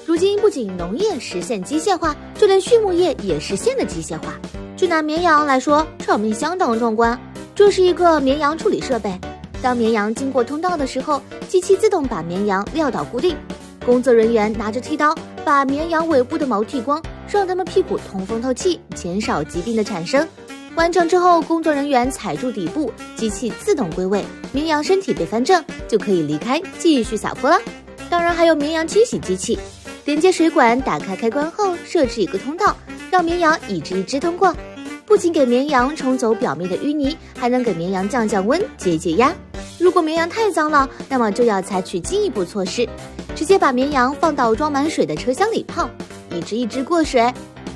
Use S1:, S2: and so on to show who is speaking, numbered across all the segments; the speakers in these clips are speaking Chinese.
S1: 如今不仅农业实现机械化，就连畜牧业也实现了机械化。就拿绵羊来说，场面相当壮观。这是一个绵羊处理设备，当绵羊经过通道的时候，机器自动把绵羊撂倒固定，工作人员拿着剃刀把绵羊尾部的毛剃光，让它们屁股通风透气，减少疾病的产生。完成之后，工作人员踩住底部，机器自动归位，绵羊身体被翻正，就可以离开继续撒泼了。当然还有绵羊清洗机器，连接水管，打开开关后设置一个通道，让绵羊一只一只通过，不仅给绵羊冲走表面的淤泥，还能给绵羊降降温、解解压。如果绵羊太脏了，那么就要采取进一步措施，直接把绵羊放到装满水的车厢里泡，一只一只过水。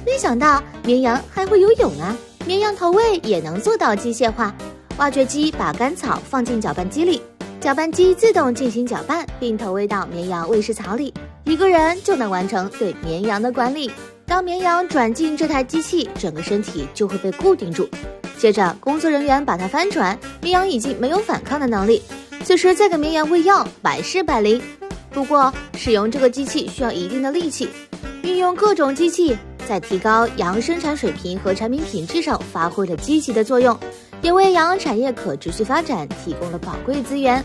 S1: 没想到绵羊还会游泳啊！绵羊投喂也能做到机械化，挖掘机把干草放进搅拌机里，搅拌机自动进行搅拌，并投喂到绵羊喂食槽里，一个人就能完成对绵羊的管理。当绵羊转进这台机器，整个身体就会被固定住。接着工作人员把它翻转，绵羊已经没有反抗的能力，此时再给绵羊喂药，百试百灵。不过使用这个机器需要一定的力气，运用各种机器在提高羊生产水平和产品品质上发挥了积极的作用，也为羊产业可持续发展提供了宝贵资源。